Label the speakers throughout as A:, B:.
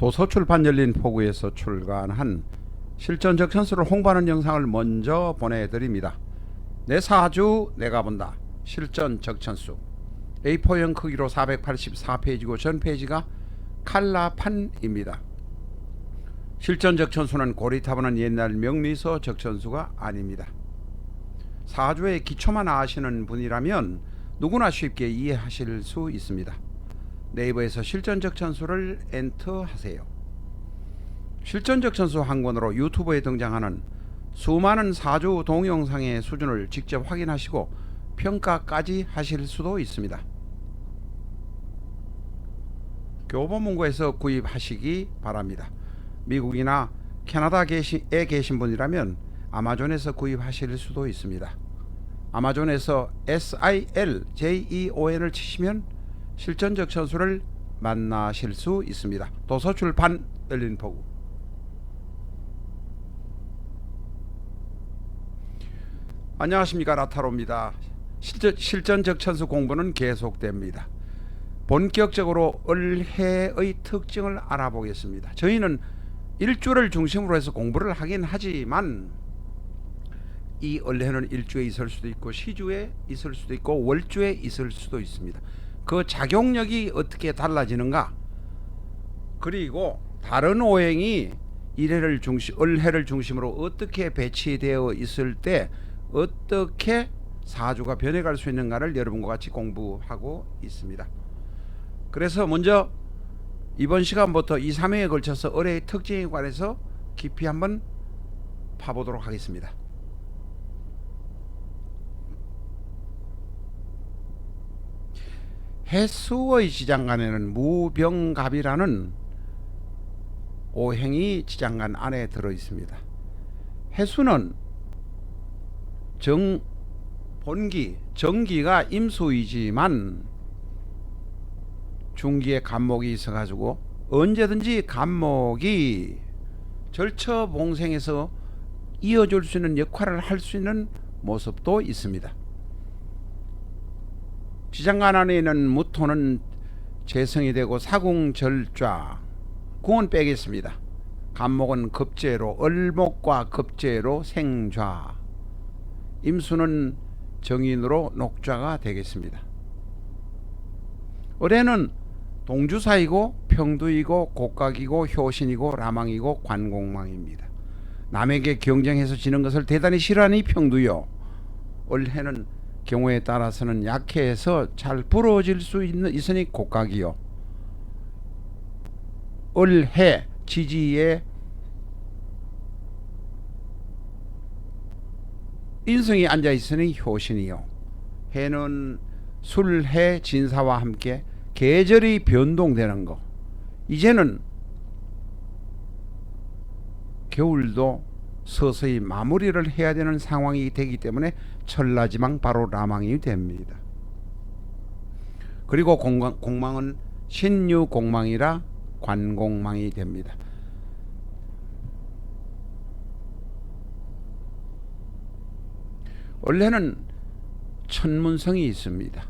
A: 도서출판 열린 포구에서 출간한 실전 적천수를 홍보하는 영상을 먼저 보내드립니다. 내 사주 내가 본다. 실전 적천수 A4형 크기로 484페이지고 전 페이지가 칼라판입니다. 실전 적천수는 고리타분한 옛날 명미서 적천수가 아닙니다. 사주의 기초만 아시는 분이라면 누구나 쉽게 이해하실 수 있습니다. 네이버에서 실전 적천수를 엔터하세요. 실전 적천수 한 권으로 유튜브에 등장하는 수많은 사주 동영상의 수준을 직접 확인하시고 평가까지 하실 수도 있습니다. 교보문고에서 구입하시기 바랍니다. 미국이나 캐나다에 계신 분이라면 아마존에서 구입하실 수도 있습니다. 아마존에서 SILJEON을 치시면 실전 적천수를 만나실 수 있습니다. 도서출판 열린 포구. 안녕하십니까, 라타로입니다. 실전 적천수 공부는 계속됩니다. 본격적으로 을해의 특징을 알아보겠습니다. 저희는 일주를 중심으로 해서 공부를 하긴 하지만 이 을해는 일주에 있을 수도 있고 시주에 있을 수도 있고 월주에 있을 수도 있습니다. 그 작용력이 어떻게 달라지는가, 그리고 다른 오행이 을해를 중심으로 어떻게 배치되어 있을 때 어떻게 사주가 변해갈 수 있는가를 여러분과 같이 공부하고 있습니다. 그래서 먼저 이번 시간부터 2, 3회에 걸쳐서 을해의 특징에 관해서 깊이 한번 파보도록 하겠습니다. 해수의 지장간에는 무병갑이라는 오행이 지장간 안에 들어 있습니다. 해수는 정기가 임수이지만 중기에 간목이 있어 가지고 언제든지 간목이 절처봉생에서 이어줄 수 있는 역할을 할 수 있는 모습도 있습니다. 지장간 안에 있는 무토는 재성이 되고 사궁절좌, 궁은 빼겠습니다. 간목은 급제로, 을목과 급제로 생좌, 임수는 정인으로 녹좌가 되겠습니다. 을해는 동주사이고 평두이고 곡각이고 효신이고 라망이고 관공망입니다. 남에게 경쟁해서 지는 것을 대단히 싫어하니 평두요. 을해는 경우에 따라서는 약해서 잘 부러질 수 있으니 곡각이요. 을해 지지에 인성이 앉아 있으니 효신이요. 해는 술해 진사와 함께 계절이 변동되는 거. 이제는 겨울도 서서히 마무리를 해야 되는 상황이 되기 때문에 천라지망 바로 라망이 됩니다. 그리고 공망은 신유공망이라 관공망이 됩니다. 원래는 천문성이 있습니다.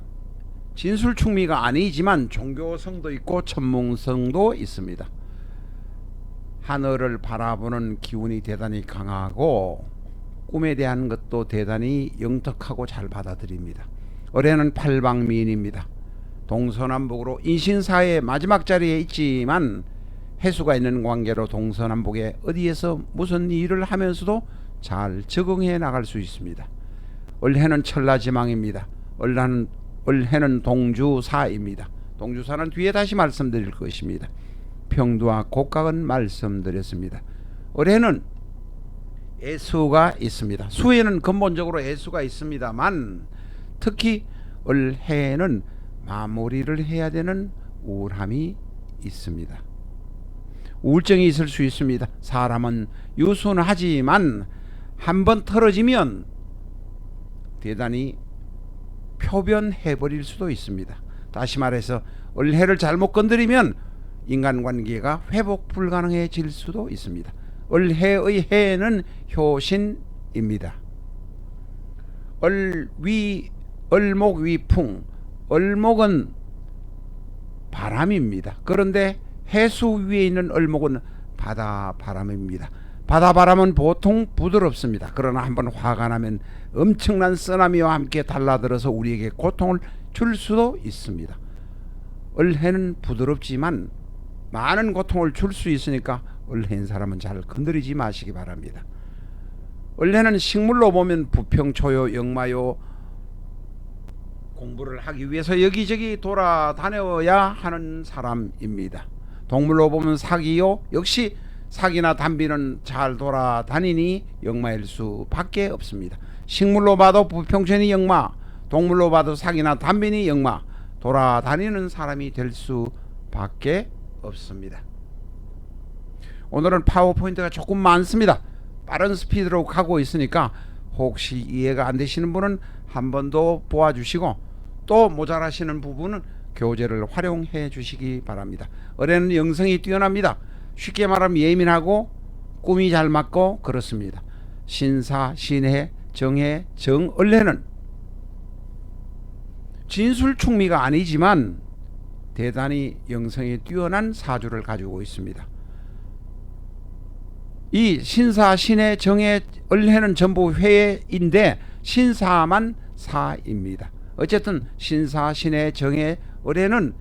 A: 진술충미가 아니지만 종교성도 있고 천문성도 있습니다. 하늘을 바라보는 기운이 대단히 강하고 꿈에 대한 것도 대단히 영특하고 잘 받아들입니다. 을해는 팔방미인입니다. 동서남북으로 인신사의 마지막 자리에 있지만 해수가 있는 관계로 동서남북에 어디에서 무슨 일을 하면서도 잘 적응해 나갈 수 있습니다. 을해는 천라지망입니다. 을해는 동주사입니다. 동주사는 뒤에 다시 말씀드릴 것입니다. 평두와 곡각은 말씀드렸습니다. 을해는 애수가 있습니다. 수에는 근본적으로 애수가 있습니다만 특히 을해에는 마무리를 해야 되는 우울함이 있습니다. 우울증이 있을 수 있습니다. 사람은 유순하지만 한번 틀어지면 대단히 표변해버릴 수도 있습니다. 다시 말해서 을해를 잘못 건드리면 인간관계가 회복 불가능해질 수도 있습니다. 을해의 해는 효신입니다. 을목위풍, 을목은 바람입니다. 그런데 해수 위에 있는 을목은 바다 바람입니다. 바다 바람은 보통 부드럽습니다. 그러나 한번 화가 나면 엄청난 쓰나미와 함께 달라들어서 우리에게 고통을 줄 수도 있습니다. 을해는 부드럽지만 많은 고통을 줄 수 있으니까 을해인 사람은 잘 건드리지 마시기 바랍니다. 을해는 식물로 보면 부평초요, 역마요, 공부를 하기 위해서 여기저기 돌아다녀야 하는 사람입니다. 동물로 보면 사기요, 역시 사기나 담비는 잘 돌아다니니 역마일 수밖에 없습니다. 식물로 봐도 부평천이 역마, 동물로 봐도 사기나 담비니 역마, 돌아다니는 사람이 될 수밖에 없습니다. 오늘은 파워포인트가 조금 많습니다. 빠른 스피드로 가고 있으니까 혹시 이해가 안 되시는 분은 한 번 더 보아주시고 또 모자라시는 부분은 교재를 활용해 주시기 바랍니다. 을해는 영성이 뛰어납니다. 쉽게 말하면 예민하고 꿈이 잘 맞고 그렇습니다. 신사, 신해, 정해, 정을해는 진술충미가 아니지만 대단히 영성이 뛰어난 사주를 가지고 있습니다. 이 신사, 신해, 정해, 을해는 전부 회인데 신사만 사입니다. 어쨌든 신사, 신해, 정해, 을해는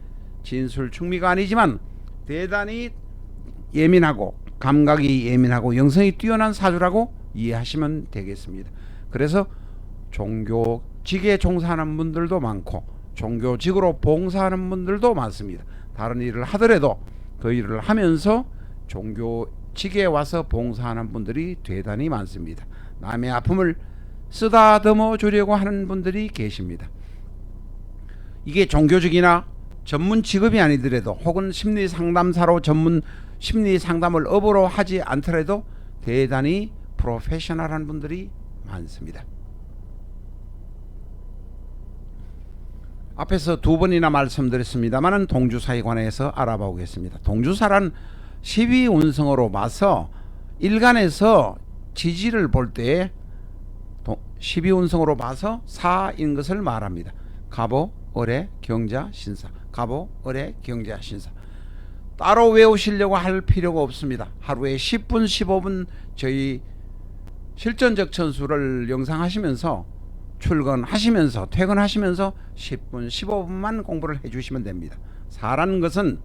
A: 진술충미가 아니지만 대단히 예민하고 감각이 예민하고 영성이 뛰어난 사주라고 이해하시면 되겠습니다. 그래서 종교직에 종사하는 분들도 많고 종교직으로 봉사하는 분들도 많습니다. 다른 일을 하더라도 그 일을 하면서 종교직에 와서 봉사하는 분들이 대단히 많습니다. 남의 아픔을 쓰다듬어 주려고 하는 분들이 계십니다. 이게 종교직이나 전문 직업이 아니더라도 혹은 심리 상담사로 전문 심리 상담을 업으로 하지 않더라도 대단히 프로페셔널한 분들이 많습니다. 앞에서 두 번이나 말씀드렸습니다만 동주사에 관해서 알아보겠습니다. 동주사란 12운성으로 봐서 일간에서 지지를 볼 때 12운성으로 봐서 사인 것을 말합니다. 갑오, 을해, 경자, 신사. 갑오, 을해, 경자, 신사. 따로 외우시려고 할 필요가 없습니다. 하루에 10분, 15분 저희 실전적 천수를 영상하시면서 출근하시면서 퇴근하시면서 10분, 15분만 공부를 해주시면 됩니다. 사라는 것은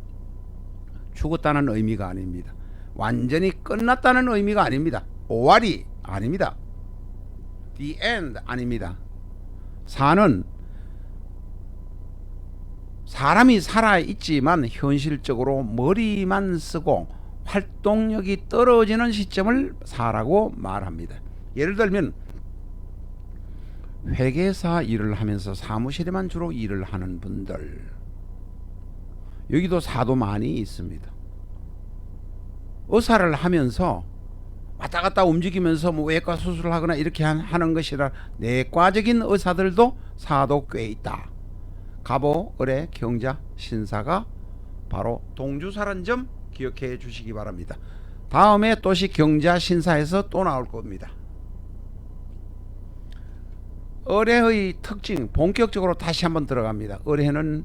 A: 죽었다는 의미가 아닙니다. 완전히 끝났다는 의미가 아닙니다. 오와리 아닙니다. The end 아닙니다. 사는 사람이 살아있지만 현실적으로 머리만 쓰고 활동력이 떨어지는 시점을 사라고 말합니다. 예를 들면 회계사 일을 하면서 사무실에만 주로 일을 하는 분들, 여기도 사도 많이 있습니다. 의사를 하면서 왔다 갔다 움직이면서 뭐 외과 수술을 하거나 이렇게 하는 것이라 내과적인 의사들도 사도 꽤 있다. 갑오, 을해, 경자, 신사가 바로 동주사라는 점 기억해 주시기 바랍니다. 다음에 또시 경자, 신사에서 또 나올 겁니다. 을해의 특징 본격적으로 다시 한번 들어갑니다. 을해는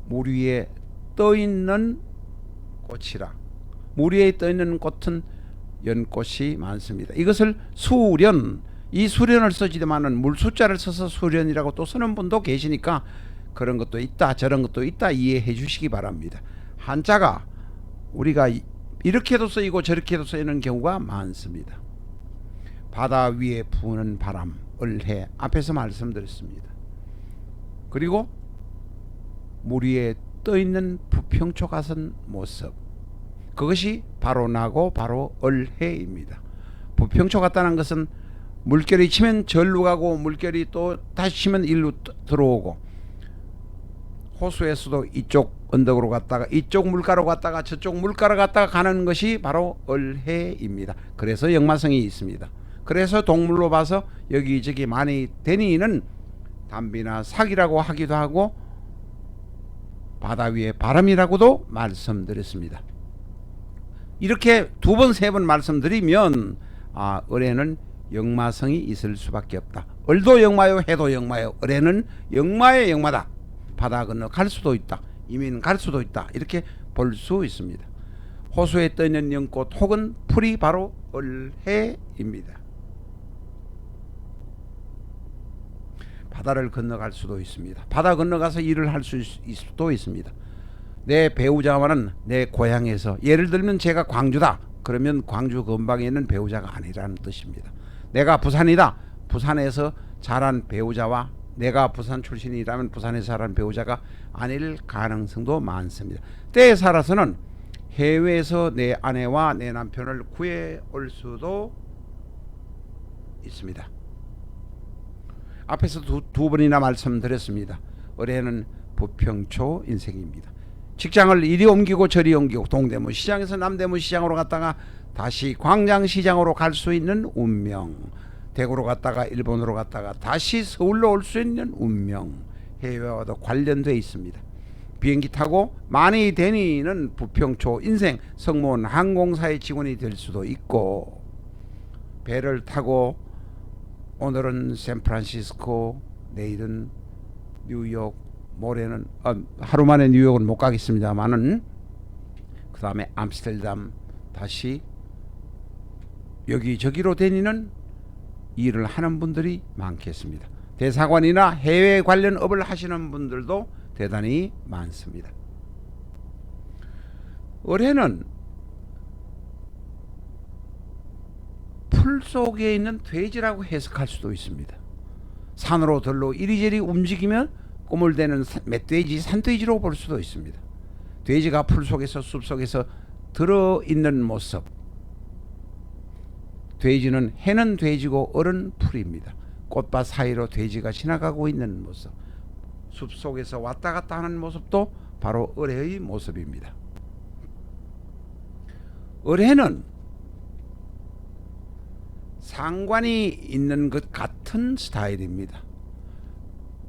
A: 물 위에 떠있는 꽃이라, 물 위에 떠있는 꽃은 연꽃이 많습니다. 이것을 수련, 이 수련을 쓰지만은 물 숫자를 써서 수련이라고 또 쓰는 분도 계시니까 그런 것도 있다 저런 것도 있다 이해해 주시기 바랍니다. 한자가 우리가 이렇게도 쓰이고 저렇게도 쓰이는 경우가 많습니다. 바다 위에 부는 바람, 을해 앞에서 말씀드렸습니다. 그리고 물 위에 떠있는 부평초 같은 모습, 그것이 바로 나고 바로 을해입니다. 부평초 같다는 것은 물결이 치면 절로 가고 물결이 또 다시 치면 일로 들어오고, 호수에서도 이쪽 언덕으로 갔다가 이쪽 물가로 갔다가 저쪽 물가로 갔다가 가는 것이 바로 을해입니다. 그래서 역마성이 있습니다. 그래서 동물로 봐서 여기저기 많이 다니는 담비나 사기라고 하기도 하고 바다 위의 바람이라고도 말씀드렸습니다. 이렇게 두 번 세 번 말씀드리면 을해는 역마성이 있을 수밖에 없다. 을도 역마요, 해도 역마요. 을해는 역마의 역마다. 바다 건너 갈 수도 있다. 이민 갈 수도 있다. 이렇게 볼 수 있습니다. 호수에 떠있는 연꽃 혹은 풀이 바로 을해입니다. 바다를 건너갈 수도 있습니다. 바다 건너가서 일을 할 수도 있습니다. 내 배우자와는 내 고향에서, 예를 들면 제가 광주다 그러면 광주 근방에 있는 배우자가 아니라는 뜻입니다. 내가 부산이다, 부산에서 자란 배우자와 내가 부산 출신이라면 부산에서 자란 배우자가 아닐 가능성도 많습니다. 때에 살아서는 해외에서 내 아내와 내 남편을 구해 올 수도 있습니다. 앞에서 두 번이나 말씀드렸습니다. 올해는 부평초 인생입니다. 직장을 이리 옮기고 저리 옮기고 동대문 시장에서 남대문 시장으로 갔다가 다시 광장시장으로 갈 수 있는 운명, 대구로 갔다가 일본으로 갔다가 다시 서울로 올 수 있는 운명, 해외와도 관련되어 있습니다. 비행기 타고 많이 다니는 부평초 인생, 승무원 항공사의 직원이 될 수도 있고, 배를 타고 오늘은 샌프란시스코, 내일은 뉴욕, 모레는 하루 만에 뉴욕은 못 가겠습니다만은 그 다음에 암스테르담, 다시 여기저기로 다니는 일을 하는 분들이 많겠습니다. 대사관이나 해외 관련 업을 하시는 분들도 대단히 많습니다. 올해는 풀 속에 있는 돼지라고 해석할 수도 있습니다. 산으로 들로 이리저리 움직이면 꿈을 대는 멧돼지, 산돼지로 볼 수도 있습니다. 돼지가 풀 속에서 숲 속에서 들어있는 모습. 돼지는 해는 돼지고 을은 풀입니다. 꽃밭 사이로 돼지가 지나가고 있는 모습, 숲 속에서 왔다 갔다 하는 모습도 바로 을해의 모습입니다. 을해는 상관이 있는 것 같은 스타일입니다.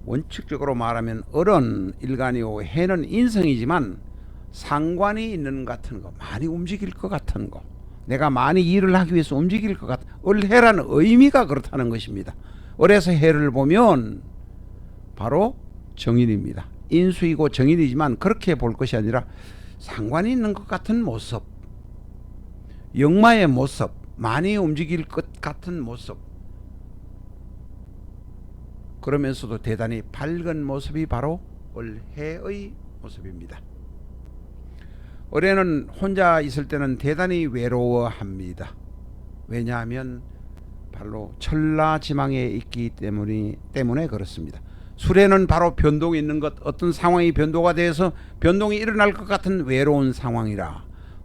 A: 원칙적으로 말하면 을은 일간이고 해는 인성이지만 상관이 있는 것 같은 거, 많이 움직일 것 같은 거, 내가 많이 일을 하기 위해서 움직일 것 같은, 을해라는 의미가 그렇다는 것입니다. 을에서 해를 보면 바로 정인입니다. 인수이고 정인이지만 그렇게 볼 것이 아니라 상관이 있는 것 같은 모습, 역마의 모습, 많이 움직일 것 같은 모습, 그러면서도 대단히 밝은 모습이 바로 을해의 모습입니다. 올해는 혼자 있을 때는 대단히 외로워합니다. 왜냐하면 바로 천라지망에 있기 때문에 그렇습니다. 술에는 바로 변동이 있는 것, 어떤 상황이 변도가 돼서 변동이 일어날 것 같은 외로운 상황이라,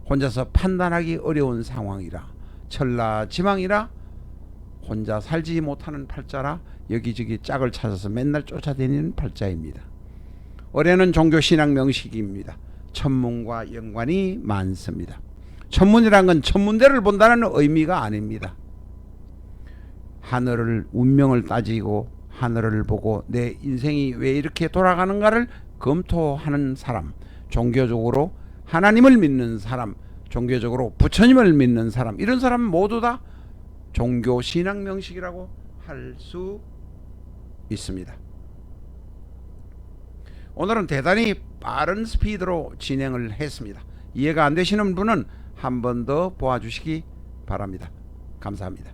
A: 혼자서 판단하기 어려운 상황이라, 천라지망이라 혼자 살지 못하는 팔자라 여기저기 짝을 찾아서 맨날 쫓아다니는 팔자입니다. 올해는 종교신앙 명식입니다. 천문과 연관이 많습니다. 천문이란 건 천문대를 본다는 의미가 아닙니다. 하늘을, 운명을 따지고 하늘을 보고 내 인생이 왜 이렇게 돌아가는가를 검토하는 사람, 종교적으로 하나님을 믿는 사람, 종교적으로 부처님을 믿는 사람, 이런 사람 모두 다 종교신앙 명식이라고 할 수 있습니다. 오늘은 대단히 빠른 스피드로 진행을 했습니다. 이해가 안 되시는 분은 한 번 더 보아주시기 바랍니다. 감사합니다.